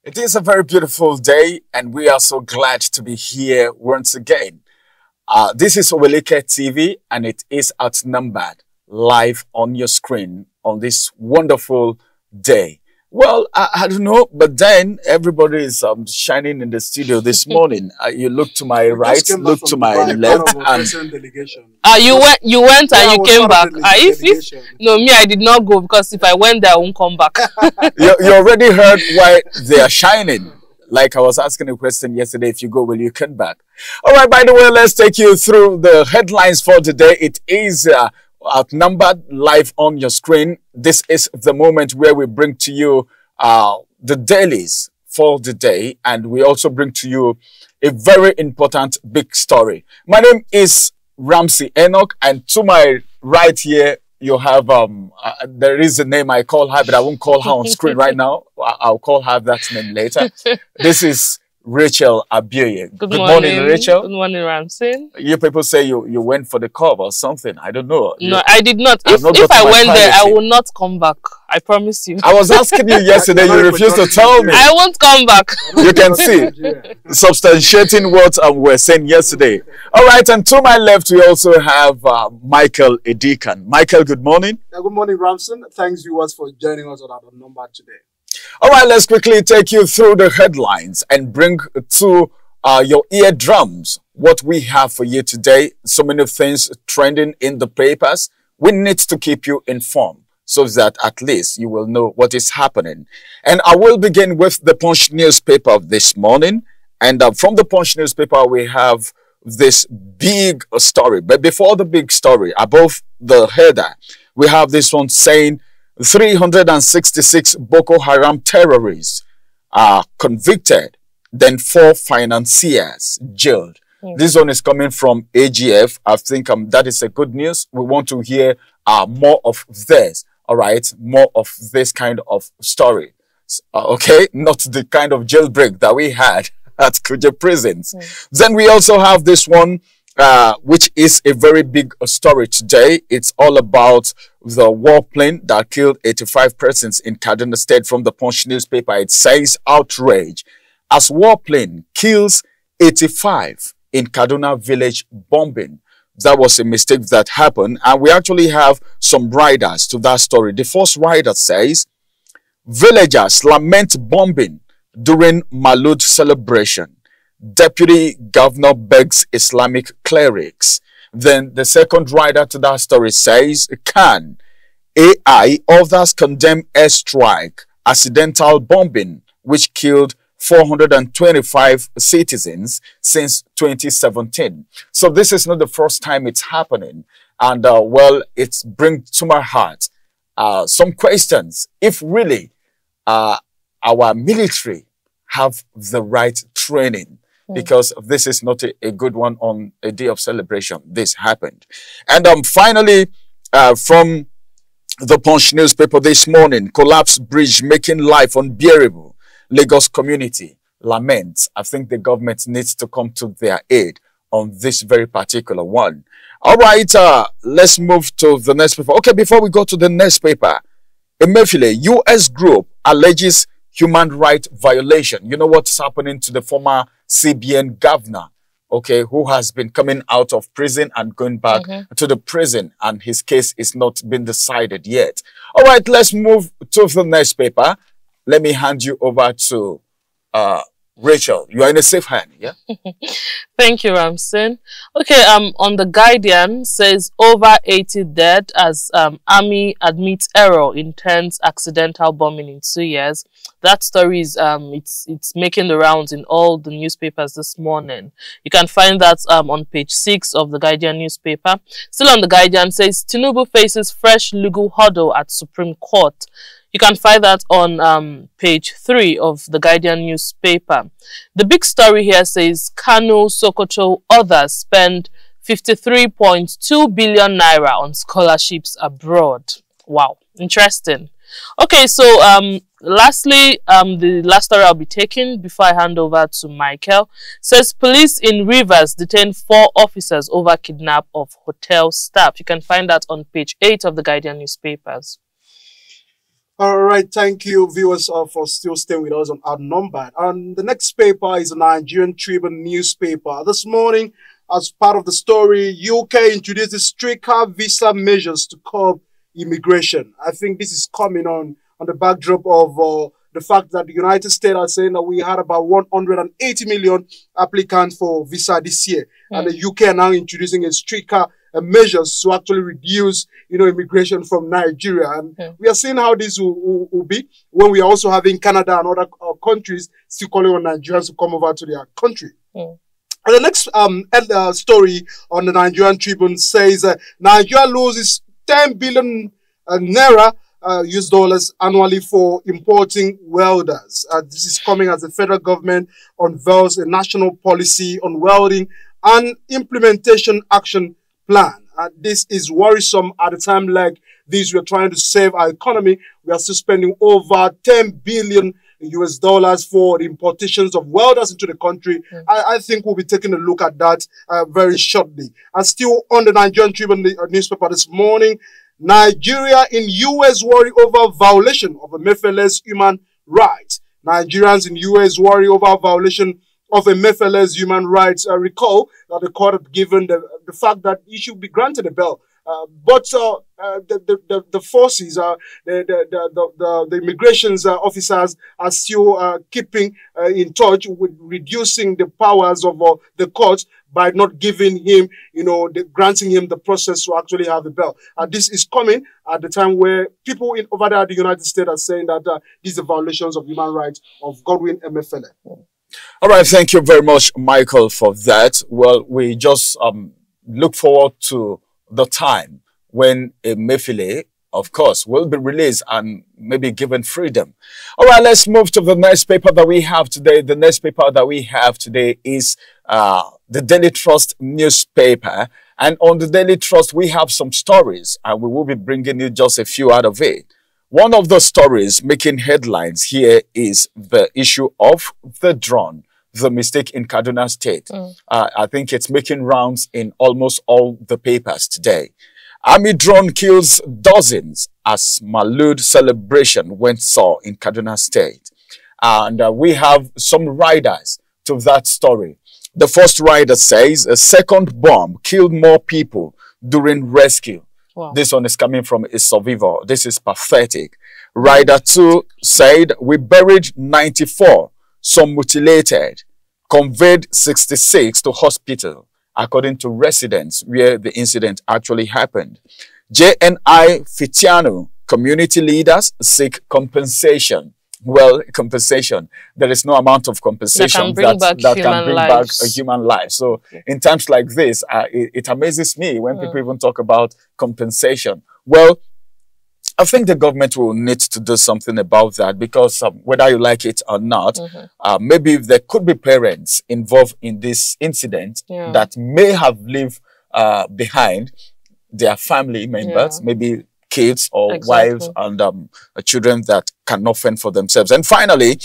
It is a very beautiful day, and we are so glad to be here once again. This is Oweleketv, and it is outnumbered live on your screen on this wonderful day. Well, I don't know, but then everybody is shining in the studio this morning. You look to my right, look to my left, and you went and you came back. If no, me, I did not go because if I went there, I won't come back. you already heard why they are shining. Like I was asking a question yesterday, if you go, will you come back? All right, by the way, let's take you through the headlines for today. It is outnumbered live on your screen. This is the moment where we bring to you the dailies for the day, and we also bring to you a very important big story. My name is Ramsey Enoch, and to my right here you have there is a name I call her, but I won't call her on screen right now. I'll call her that name later. This is Rachel Abioye. Good morning, Rachel. Good morning, Ramsey. You people say you went for the cover or something. I don't know. No, I did not. If I went there, I will not come back. I promise you. I was asking you yesterday. You refused to tell me. I won't come back. You can see. Substantiating what we were saying yesterday. All right, and to my left, we also have Michael Edikan. Michael, good morning. Good morning, Ramson. Thanks, viewers, for joining us on OutNumbered today. All right, let's quickly take you through the headlines and bring to your eardrums what we have for you today. So many things trending in the papers. We need to keep you informed so that at least you will know what is happening. And I will begin with the Punch newspaper of this morning. And from the Punch newspaper, we have this big story. But before the big story, above the header, we have this one saying 366 Boko Haram terrorists are convicted, then 4 financiers jailed. This one is coming from AGF. I think that is a good news. We want to hear more of this. All right, more of this kind of story. Okay, not the kind of jailbreak that we had at Kuje prisons. Then we also have this one, which is a very big story today. It's all about the warplane that killed 85 persons in Kaduna State. From the Punch newspaper, it says outrage as warplane kills 85 in Kaduna village bombing. That was a mistake that happened, and we actually have some riders to that story. The first rider says villagers lament bombing during Malud celebration. Deputy Governor begs Islamic clerics. Then the second rider to that story says, can AI others condemn airstrike, accidental bombing, which killed 425 citizens since 2017. So this is not the first time it's happening. And well, it's bring to my heart some questions. If really our military have the right training, because this is not a good one on a day of celebration. This happened. And finally, from the Punch newspaper this morning, collapsed bridge making life unbearable. Lagos community laments. I think the government needs to come to their aid on this very particular one. All right, let's move to the next paper. Okay, before we go to the next paper, Emefiele, U.S. group alleges human rights violation. You know what's happening to the former CBN governor, okay, who has been coming out of prison and going back to the prison, and his case is not been decided yet. All right, let's move to the next paper. Let me hand you over to Rachel. You are in a safe hand, yeah? Thank you, Ramson. Okay, on the Guardian says over 80 dead as Army admits error in 10th accidental bombing in 2 years. That story is it's making the rounds in all the newspapers this morning. You can find that on page 6 of the Guardian newspaper. Still on the Guardian says Tinubu faces fresh legal hurdle at Supreme Court. You can find that on page 3 of the Guardian newspaper. The big story here says Kano, Sokoto, others spend 53.2 billion naira on scholarships abroad. Wow, interesting. Okay, so lastly, the last story I'll be taking before I hand over to Michael says police in Rivers detain 4 officers over kidnap of hotel staff. You can find that on page 8 of the Guardian newspapers. All right, thank you, viewers, for still staying with us on Outnumbered. And the next paper is a Nigerian Tribune newspaper. This morning, as part of the story, UK introduces stricter visa measures to curb immigration. I think this is coming on the backdrop of the fact that the United States are saying that we had about 180 million applicants for visa this year. And the UK are now introducing a stricter measures to actually reduce, immigration from Nigeria. And we are seeing how this will be when we are also having Canada and other countries still calling on Nigerians to come over to their country. And the next story on the Nigerian Tribune says Nigeria loses 10 billion naira US dollars annually for importing welders. This is coming as the federal government unveils a national policy on welding and implementation action plan. This is worrisome at a time like this. We're trying to save our economy. We are still spending over 10 billion US dollars for the importations of welders into the country. I think we'll be taking a look at that very shortly. And still on the Nigerian Tribune newspaper this morning, Nigeria in US worry over violation of Emefiele's human rights. Nigerians in US worry over violation of Emefiele's human rights. Recall that the court had given the fact that he should be granted a bail. But the forces, the immigration officers are still keeping in touch with reducing the powers of the courts by not giving him, granting him the process to actually have a bail. This is coming at the time where people over there at the United States are saying that these are violations of human rights of Godwin Emefiele. All right, thank you very much, Michael, for that. Well, we just look forward to the time when Emefiele, of course, will be released and maybe given freedom. All right, let's move to the next paper that we have today. The next paper that we have today is the Daily Trust newspaper. And on the Daily Trust, we have some stories, and we will be bringing you just a few out of it. One of the stories making headlines here is the issue of the drone, the mistake in Kaduna State. I think it's making rounds in almost all the papers today. Army drone kills dozens as Malud celebration went sour in Kaduna State. And we have some riders to that story. The first rider says a second bomb killed more people during rescue. Wow. This one is coming from a survivor. This is pathetic. Rider 2 said, we buried 94, some mutilated, conveyed 66 to hospital, according to residents where the incident actually happened. JNI Fitiano, community leaders seek compensation. Well, compensation. There is no amount of compensation that can bring back a human life. So in times like this, it amazes me when people even talk about compensation. Well, I think the government will need to do something about that because whether you like it or not, maybe there could be parents involved in this incident that may have left behind their family members, maybe kids or wives and children that cannot fend for themselves. And finally,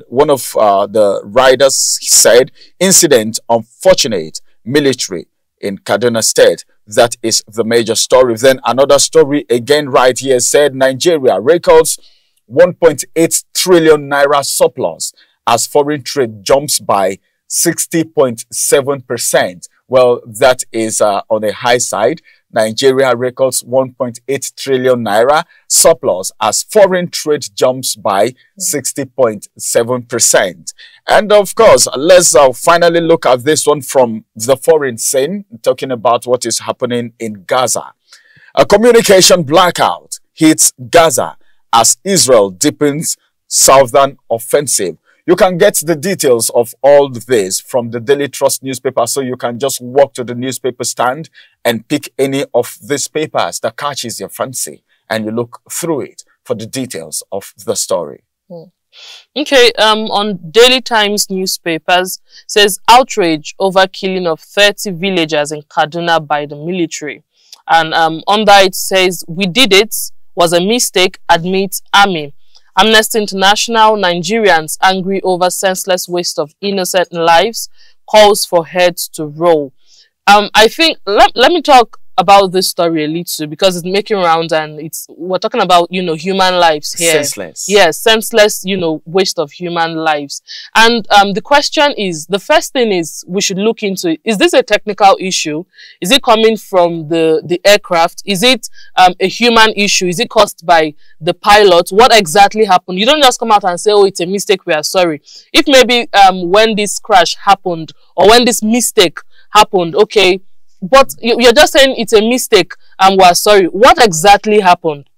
one of the riders said, incident unfortunate, military in Kaduna State. That is the major story. Then another story again right here said Nigeria records 1.8 trillion naira surplus as foreign trade jumps by 60.7%. Well, that is on a high side. Nigeria records 1.8 trillion naira surplus as foreign trade jumps by 60.7%. And of course, let's finally look at this one from the foreign scene, talking about what is happening in Gaza. A communication blackout hits Gaza as Israel deepens southern offensive. You can get the details of all this from the Daily Trust newspaper, so you can just walk to the newspaper stand and pick any of these papers that catches your fancy, and you look through it for the details of the story. Okay, on Daily Times newspapers says outrage over killing of 30 villagers in Kaduna by the military. And under it says, we did it, was a mistake, admits Army. Amnesty International, Nigerians angry over senseless waste of innocent lives, calls for heads to roll. I think, let me talk about this story a little because it's making rounds and we're talking about, you know, human lives here. Senseless. Yes, senseless, you know, waste of human lives. And the question is, the first thing is we should look into, is this a technical issue? Is it coming from the aircraft? Is it a human issue? Is it caused by the pilot? What exactly happened? You don't just come out and say, oh, it's a mistake, we are sorry. If maybe when this crash happened or when this mistake happened, okay, but you're just saying it's a mistake and we're sorry. What exactly happened?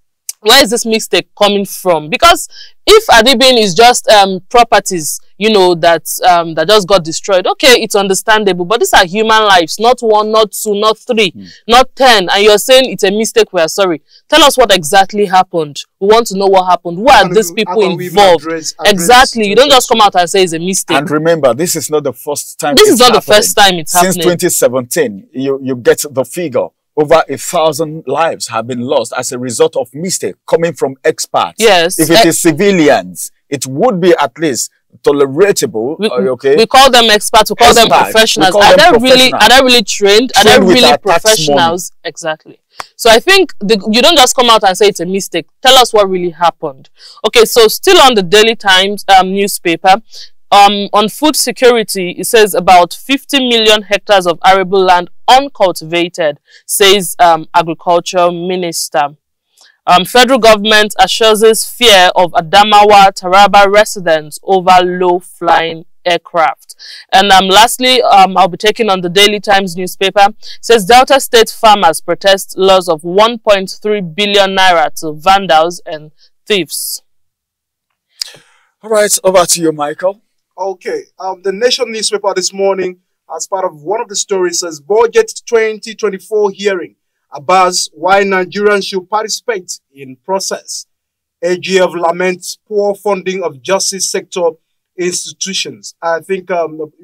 Where is this mistake coming from? Because if Adibin is just properties, you know, that just got destroyed, okay, it's understandable. But these are human lives, not 1, not 2, not 3, not 10. And you're saying it's a mistake, we are sorry. Tell us what exactly happened. We want to know what happened. Who are these people involved? Exactly. You don't just come out and say it's a mistake. And remember, this is not the first time. This is not the first time it's happening. Since 2017, you get the figure. Over 1,000 lives have been lost as a result of mistake coming from experts. Yes. If it is civilians, it would be at least tolerable. Okay. We call them experts. We call them professionals. Are they really trained? Are they really professionals? Exactly. So I think you don't just come out and say it's a mistake. Tell us what really happened. Okay. So still on the Daily Times newspaper. On food security, it says about 50 million hectares of arable land uncultivated, says Agriculture Minister. Federal government assures fear of Adamawa Taraba residents over low-flying aircraft. And lastly, I'll be taking on the Daily Times newspaper. It says Delta State farmers protest loss of 1.3 billion naira to vandals and thieves. All right, over to you, Michael. Okay, the Nation newspaper this morning, as part of one of the stories, says Budget 2024 hearing about why Nigerians should participate in process. AGF laments poor funding of justice sector institutions. I think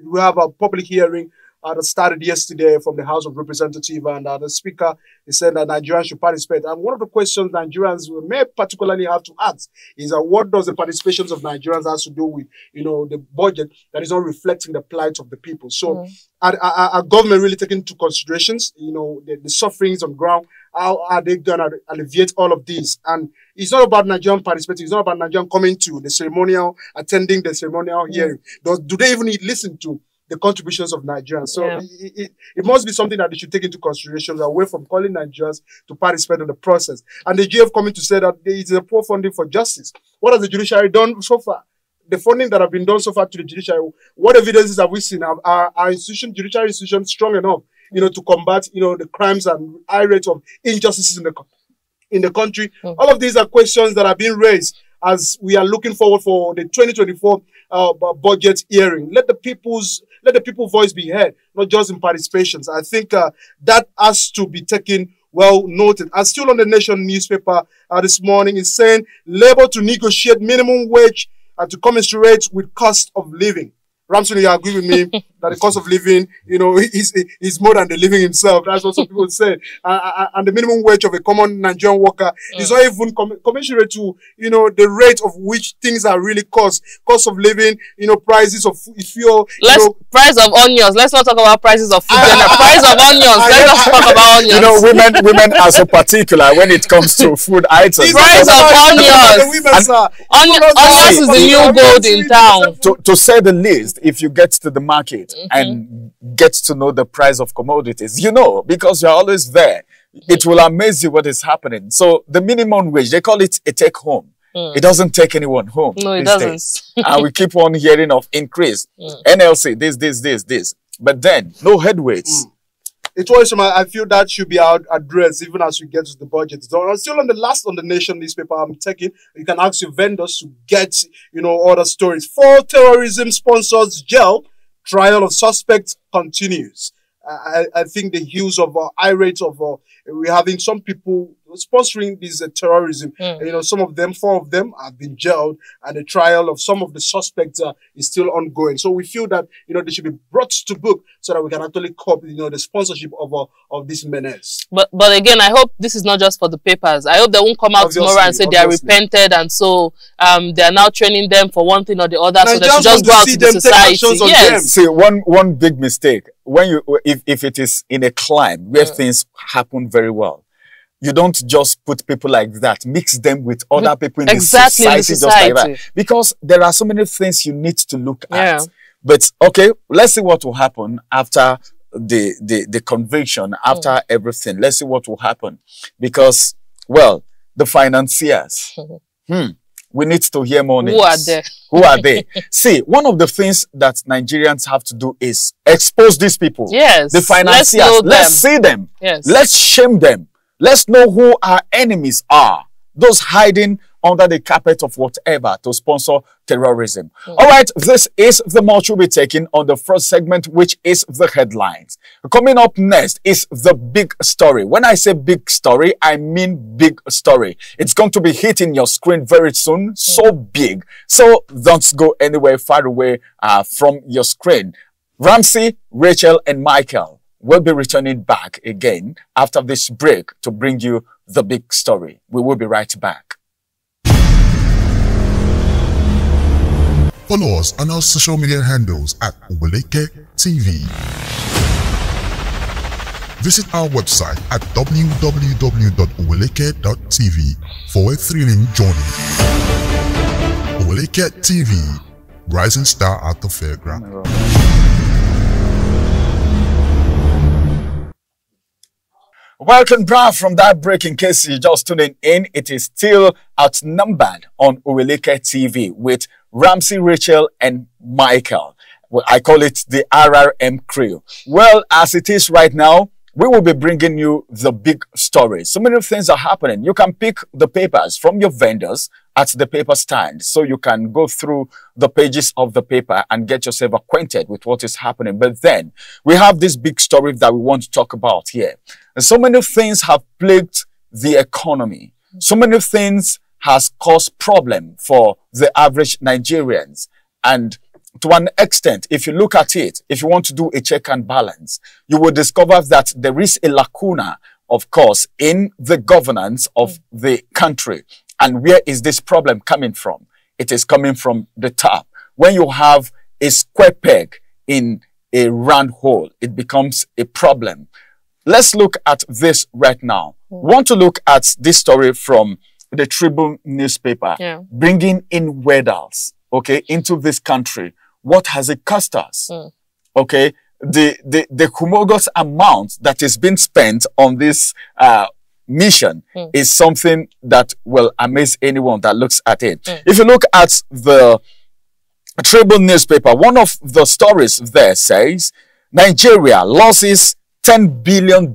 we have a public hearing that started yesterday from the House of Representatives, and the Speaker is saying that Nigerians should participate. And one of the questions Nigerians may particularly have to ask is what does the participations of Nigerians have to do with, you know, the budget that is not reflecting the plight of the people? So are government really taking into considerations, you know, the sufferings on ground? How are they going to alleviate all of these? And it's not about Nigerian participating. It's not about Nigerian coming to the ceremonial, attending the ceremonial hearing. Do they even listen to the contributions of Nigerians? So it must be something that they should take into consideration away from calling Nigerians to participate in the process. And the GF coming to say that there is a poor funding for justice. What has the judiciary done so far? The funding that have been done so far to the judiciary, what evidences have we seen? Are our judiciary institutions strong enough, you know, to combat, you know, the crimes and high rate of injustices in the country? All of these are questions that are being raised as we are looking forward for the 2024 budget hearing. Let the people's voice be heard, not just in participations. I think that has to be taken well noted. And still on the Nation newspaper this morning is saying Labour to negotiate minimum wage and to commensurate with cost of living. Ramson, you agree with me that the cost of living, you know, is more than the living himself. That's what some people say. And the minimum wage of a common Nigerian worker is not even commensurate to, you know, the rate of which things are really cost of living, you know, prices of fuel. Price of onions. Let's not talk about prices of food. Price of onions. Let's not talk about onions. You know, women are so particular when it comes to food items. Price of onions. Onions is the new gold in town. To say the least, if you get to the market and get to know the price of commodities, you know, because you're always there, it will amaze you what is happening. So the minimum wage, they call it a take home. It doesn't take anyone home. No, it doesn't. And we keep on hearing of increase. NLC, this. But then, no headweights. It's always, I feel that should be addressed even as we get to the budget. So still on the Nation newspaper I'm taking, you can ask your vendors to get, you know, other stories. 4 terrorism sponsors jail, trial of suspects continues. I think the use of high rates of we're having some people sponsoring this terrorism. You know, some of them, 4 of them, have been jailed, and the trial of some of the suspects is still ongoing. So we feel that, you know, they should be brought to book so that we can actually cope, you know, the sponsorship of this menace. But again, I hope this is not just for the papers. I hope they won't come out tomorrow and say they are repented, and so they are now training them for one thing or the other. So they should just go out to the society. Yes. See, one big mistake, when you if it is in a climb where things happen very well, you don't just put people like that, mix them with other people in the society, just like that. Because there are so many things you need to look at. But okay, let's see what will happen after the conviction, after everything. Let's see what will happen. Because, well, the financiers, we need to hear more names. Who are they? Who are they? See, one of the things that Nigerians have to do is expose these people. Yes. The financiers. Let's see them. Yes. Let's shame them. Let's know who our enemies are. Those hiding under the carpet of whatever to sponsor terrorism. All right, this is the mulch we'll be taking on the first segment, which is the headlines. Coming up next is the big story. When I say big story, I mean big story. It's going to be hitting your screen very soon, so big. So don't go anywhere far away from your screen. Ramsey, Rachel, and Michael will be returning back again after this break to bring you the big story. We will be right back. Follow us on our social media handles at Oweleketv. Visit our website at www.oweleketv for a thrilling journey. Oweleketv, rising star at the fairground. Welcome back from that break. In case you're just tuning in, it is still outnumbered on Oweleketv with Ramsey, Rachel, and Michael. Well, I call it the RRM crew. Well, as it is right now, we will be bringing you the big story. So many things are happening. You can pick the papers from your vendors at the paper stand, so you can go through the pages of the paper and get yourself acquainted with what is happening. But then we have this big story that we want to talk about here. And so many things have plagued the economy. So many things has caused problem for the average Nigerians. And to an extent, if you look at it, if you want to do a check and balance, you will discover that there is a lacuna, of course, in the governance of the country. And where is this problem coming from? It is coming from the top. When you have a square peg in a round hole, it becomes a problem. Let's look at this right now. We want to look at this story from the Tribune newspaper, bringing in welders, okay, into this country. What has it cost us? Okay, the humongous amount that is being spent on this mission is something that will amaze anyone that looks at it. If you look at the Tribune newspaper, one of the stories there says Nigeria loses $10 billion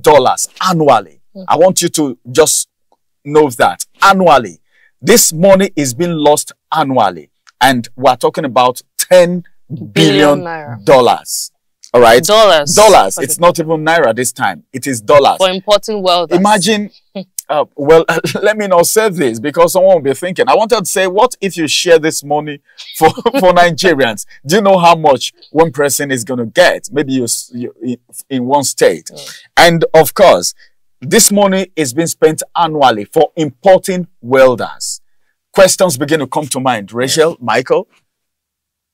annually. I want you to just know that annually. This money is being lost annually. And we're talking about $10 billion. All right. Dollars. It's not even naira this time. It is dollars. For importing welders. Imagine, well, let me not say this because someone will be thinking, I wanted to say, what if you share this money for Nigerians? Do you know how much one person is going to get? Maybe you in one state. And of course, this money is being spent annually for importing welders. Questions begin to come to mind. Rachel, Michael,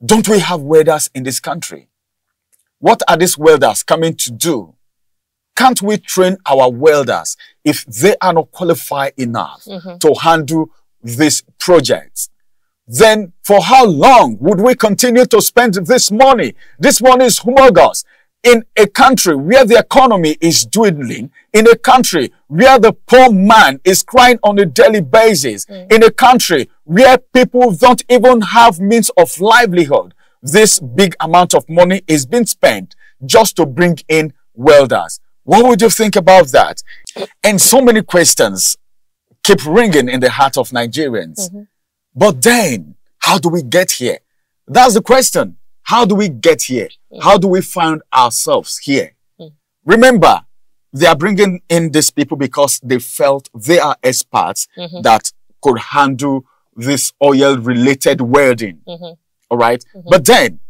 don't we have welders in this country? What are these welders coming to do? Can't we train our welders if they are not qualified enough to handle this project? Then for how long would we continue to spend this money? This money is humongous. In a country where the economy is dwindling, in a country where the poor man is crying on a daily basis, in a country where people don't even have means of livelihood, this big amount of money is being spent just to bring in welders. What would you think about that? And so many questions keep ringing in the heart of Nigerians. But then, how do we get here? That's the question. How do we get here? How do we find ourselves here? Remember, They are bringing in these people because they felt they are experts that could handle this oil-related welding. All right? But then,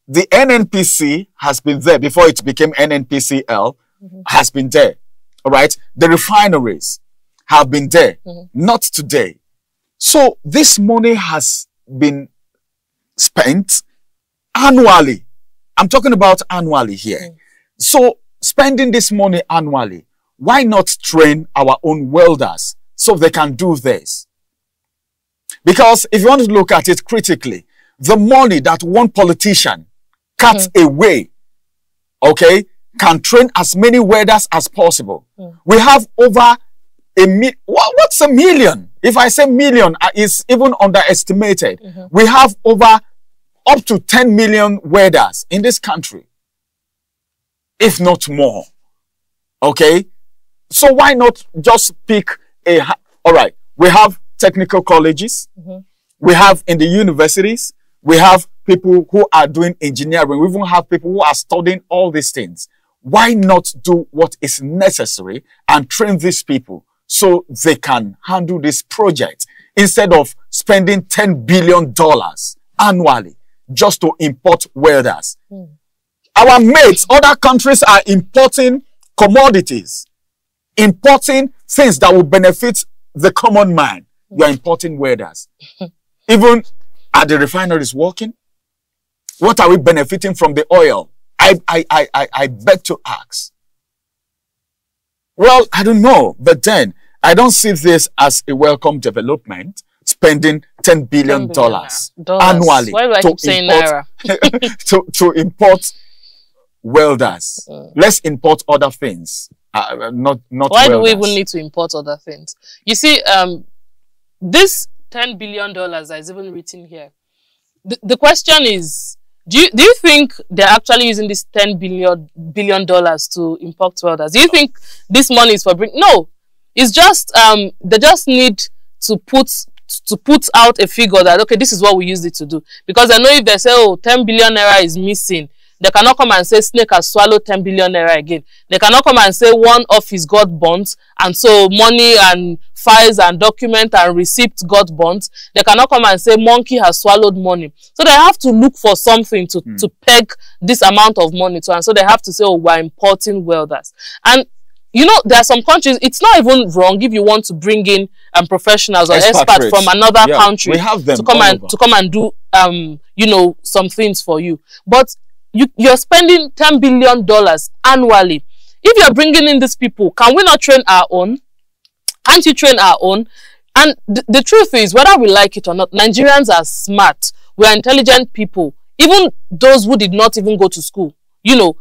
the NNPC has been there before it became NNPCL, has been there. All right? The refineries have been there. Not today. So, this money has been spent annually. I'm talking about annually here. So, spending this money annually, why not train our own welders so they can do this? Because if you want to look at it critically, the money that one politician cuts away, okay, can train as many welders as possible. We have over what's a million? If I say million, it's even underestimated. We have over up to 10 million welders in this country, if not more. Okay? So why not just pick all right, we have technical colleges, we have in the universities, we have people who are doing engineering, we even have people who are studying all these things. Why not do what is necessary and train these people so they can handle this project instead of spending $10 billion annually just to import welders? Our mates, other countries are importing commodities, importing things that will benefit the common man. You are importing welders. Even are the refineries working? What are we benefiting from the oil? I beg to ask. Well, I don't know, but then I don't see this as a welcome development, spending $10 billion annually to import welders. Let's import other things. Not Why do we even need to import other things? You see, this $10 billion that is even written here. The question is, do you think they're actually using this $10 billion to import welders? Do you think this money is for No, it's just they just need to put out a figure that, okay, this is what we used it to do. Because I know if they say, oh, 10 billion naira is missing, they cannot come and say snake has swallowed 10 billion naira again. They cannot come and say one office got burnt, and so money and files and documents and receipts got burnt. They cannot come and say monkey has swallowed money. So they have to look for something to peg this amount of money to, and so they have to say, oh, we're importing welders. And you know, there are some countries, it's not even wrong if you want to bring in professionals or experts from another country we have them to come and do you know, some things for you. But you're spending $10 billion annually. If you're bringing in these people, can we not train our own? Can't you train our own? And the truth is, whether we like it or not, Nigerians are smart. We are intelligent people. Even those who did not even go to school, you know,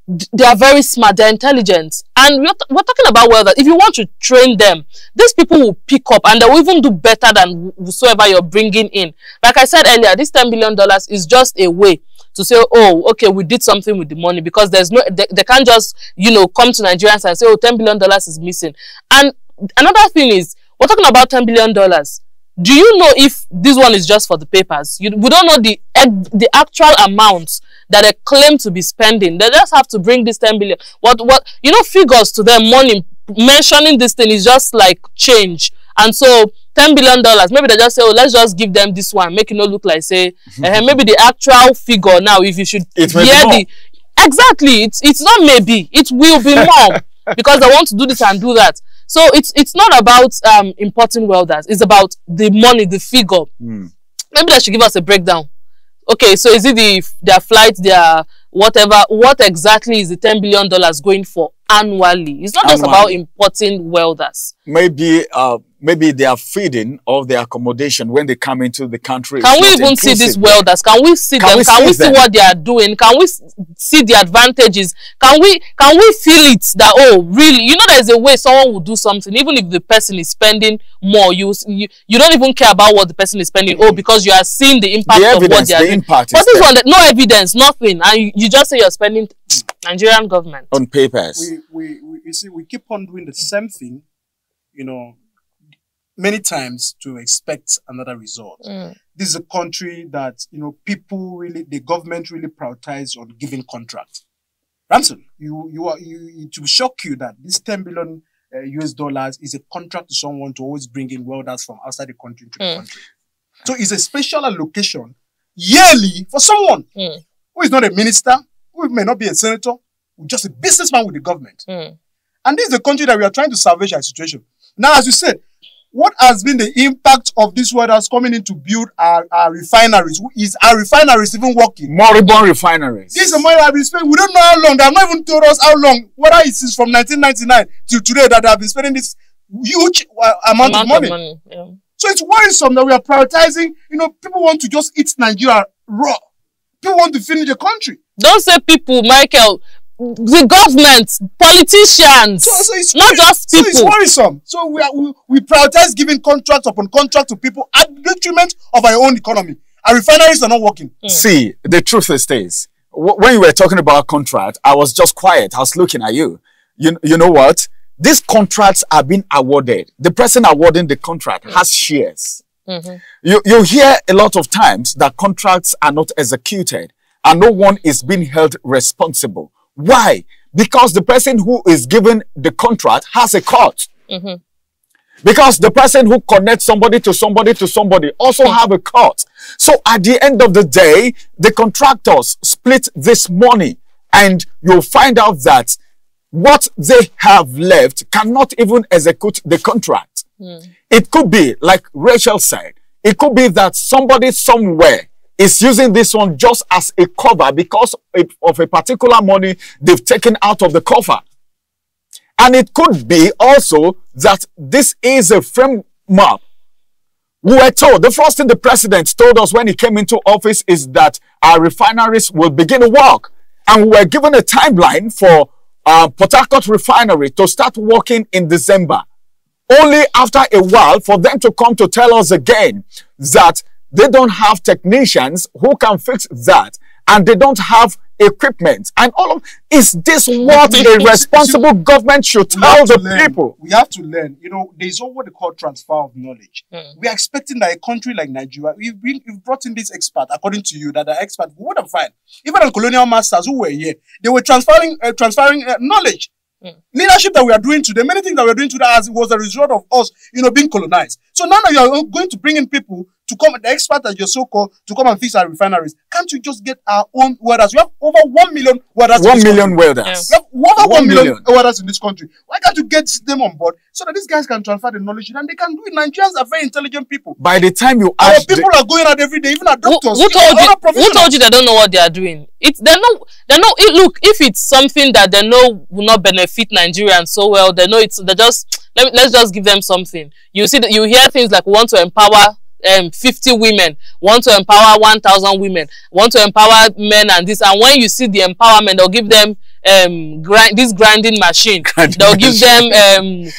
they are very smart, they're intelligent. And we're talking about welders. If you want to train them, these people will pick up and they will even do better than whosoever you're bringing in. Like I said earlier, this $10 billion is just a way to say, oh, okay, we did something with the money, because there's no, they can't just, you know, come to Nigerians and say, oh, $10 billion is missing. And another thing is, we're talking about $10 billion. Do you know if this one is just for the papers? We don't know the actual amount that they claim to be spending. They just have to bring this 10 billion. What, you know, figures to them, money, mentioning this thing is just like change. And so $10 billion, maybe they just say, oh, let's just give them this one, make it not look like, say, maybe the actual figure now, if you should hear exactly, it's not maybe, it will be more, because they want to do this and do that. So it's not about importing welders, it's about the money, the figure. Maybe they should give us a breakdown. Okay, so is it their flights, their whatever, what exactly is the $10 billion going for annually? It's not just about importing welders. Maybe they are feeding all their accommodation when they come into the country. Can we even see these welders? Can we see them? Can we see what they are doing? Can we see the advantages? Can we feel it that, oh, really, you know, there's a way someone will do something, even if the person is spending more, you don't even care about what the person is spending, oh, because you are seeing the impact of what they are doing. But this one, no evidence, nothing, and you just say you're spending. Nigerian government on papers. You see, we keep on doing the same thing, you know, many times to expect another result. This is a country that, you know, people really, the government really prioritize on giving contracts. Ransom, it will shock you that this 10 billion US dollars is a contract to someone to always bring in welders from outside the country into the country. So it's a special allocation yearly for someone who is not a minister, who may not be a senator, who is just a businessman with the government. And this is the country that we are trying to salvage our situation. Now, as you said, what has been the impact of these welders coming in to build our refineries? Is our refineries even working? Moribund refineries. This is money I've been spending. We don't know how long. They have not even told us how long. Whether it is from 1999 till today that they have been spending this huge amount of money. Yeah. So it's worrisome that we are prioritizing. You know, people want to just eat Nigeria raw. People want to finish the country. Don't say people, Michael. The government, politicians, so it's not just people. So it's worrisome. So we prioritize giving contract upon contract to people at the detriment of our own economy. Our refineries are not working. See, the truth is this. When you were talking about contract, I was just quiet. I was looking at you. You know what? These contracts are being awarded. The person awarding the contract has shares. You hear a lot of times that contracts are not executed and no one is being held responsible. Why? Because the person who is given the contract has a court. Because the person who connects somebody to somebody also have a court. So at the end of the day, the contractors split this money and you'll find out that what they have left cannot even execute the contract. It could be, like Rachel said, it could be that somebody somewhere is using this one just as a cover because of a particular money they've taken out of the cover. And it could be also that this is a framework. We were told, the first thing the president told us when he came into office is that our refineries will begin to work. And we were given a timeline for Port Harcourt refinery to start working in December. Only after a while for them to come to tell us again that they don't have technicians who can fix that, and they don't have equipment. And all of is this what a responsible government should tell the people? We have to learn. You know, there's what they call transfer of knowledge. We are expecting that a country like Nigeria, we've brought in this expert, according to you, that the expert would have found. Even the colonial masters who were here, they were transferring knowledge. Leadership that we are doing today, many things that we are doing today was a result of us, being colonized. So now that you are going to bring in people to come, the experts that you're so-called, to come and fix our refineries, can't you just get our own welders? We have over 1 million welders. 1 million welders. We have over 1 million welders in this country. Why can't you get them on board so that these guys can transfer the knowledge and they can do it? Nigerians are very intelligent people. By the time you our people are going out every day, even our doctors. Who told you they don't know what they are doing? Look, if it's something that they know will not benefit Nigerians so well, they know let's just give them something. You see that you hear things like we want to empower 50 women, want to empower 1,000 women, want to empower men and this. And when you see the empowerment, they'll give them this grinding machine. They'll give them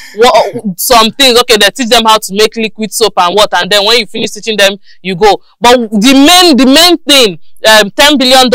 some things. Okay, they teach them how to make liquid soap and what. And then when you finish teaching them, you go. But the main thing, $10 billion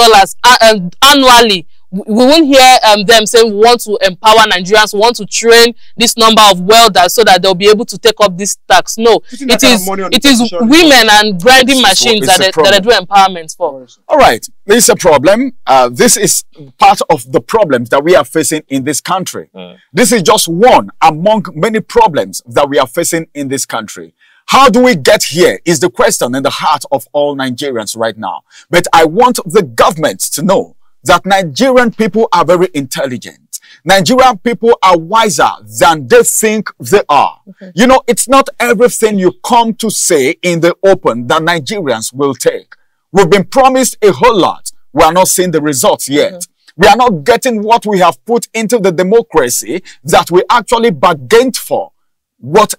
annually. We won't hear them saying we want to empower Nigerians, we want to train this number of welders so that they'll be able to take up this tax. No, it is women and grinding machines that they do empowerment for. All right, this is a problem. This is part of the problems that we are facing in this country. This is just one among many problems that we are facing in this country. How do we get here is the question in the heart of all Nigerians right now. But I want the government to know that Nigerian people are very intelligent. Nigerian people are wiser than they think they are. You know, it's not everything you come to say in the open that Nigerians will take. We've been promised a whole lot. We are not seeing the results yet. We are not getting what we have put into the democracy that we actually bargained for. What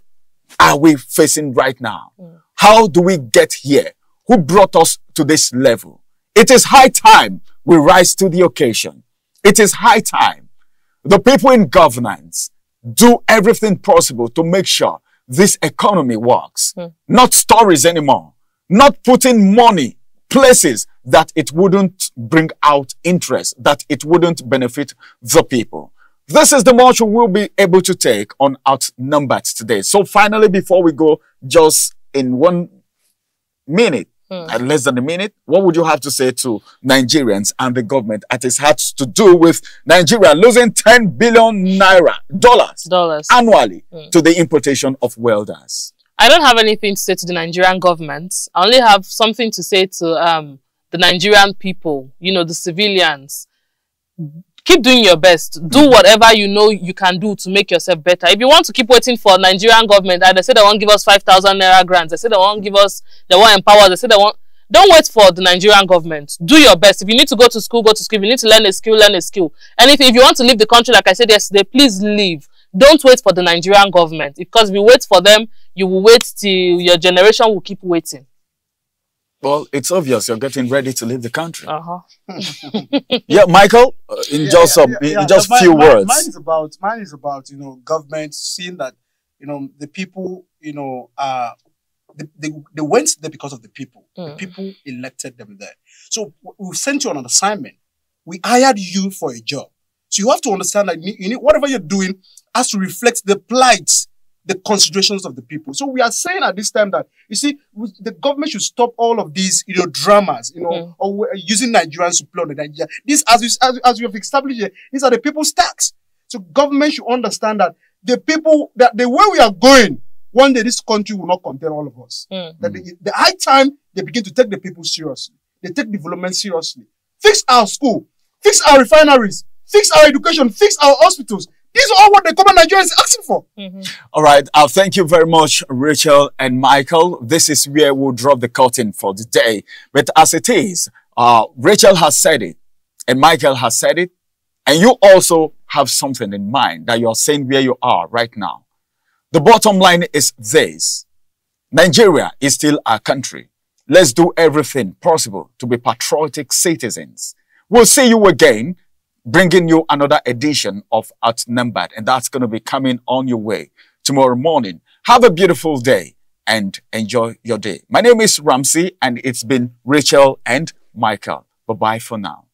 are we facing right now? How do we get here? Who brought us to this level? It is high time we rise to the occasion. It is high time the people in governance do everything possible to make sure this economy works. Not stories anymore. Not putting money places that it wouldn't bring out interest, that it wouldn't benefit the people. This is the much we will be able to take on Outnumbered today. So finally, before we go, just in 1 minute, less than a minute. What would you have to say to Nigerians and the government as it has to do with Nigeria losing 10 billion naira dollars annually to the importation of welders? I don't have anything to say to the Nigerian government. I only have something to say to the Nigerian people, you know, the civilians. Keep doing your best. Do whatever you know you can do to make yourself better. If you want to keep waiting for Nigerian government, they say they won't give us 5,000 naira grants. They say they won't give us, they won't empower us. They say they won't. Don't wait for the Nigerian government. Do your best. If you need to go to school, go to school. If you need to learn a skill, learn a skill. Anything. If you want to leave the country, like I said yesterday, please leave. Don't wait for the Nigerian government. Because if you wait for them, you will wait till your generation will keep waiting. Well, it's obvious you're getting ready to leave the country. Yeah, Michael, in just few words. Mine is about, you know, government seeing that, you know, the people, you know, they went there because of the people. The people elected them there. So we sent you on an assignment. We hired you for a job. So you have to understand that you need, whatever you're doing has to reflect the plight, the considerations of the people. So we are saying at this time that, you see, the government should stop all of these, you know, dramas, you know, or using Nigerians to play on the Nigeria. This, as we have established here, these are the people's tax. So government should understand that the people, that the way we are going, one day this country will not contain all of us. That the high time they begin to take the people seriously. They take development seriously. Fix our school, fix our refineries, fix our education, fix our hospitals. These are all what the common Nigerians is asking for. All right. Thank you very much, Rachel and Michael. This is where we'll drop the curtain for the day. But as it is, Rachel has said it and Michael has said it. And you also have something in mind that you're saying where you are right now. The bottom line is this. Nigeria is still our country. Let's do everything possible to be patriotic citizens. We'll see you again, bringing you another edition of Outnumbered, and that's going to be coming on your way tomorrow morning. Have a beautiful day and enjoy your day. My name is Ramsey, and it's been Rachel and Michael. Bye-bye for now.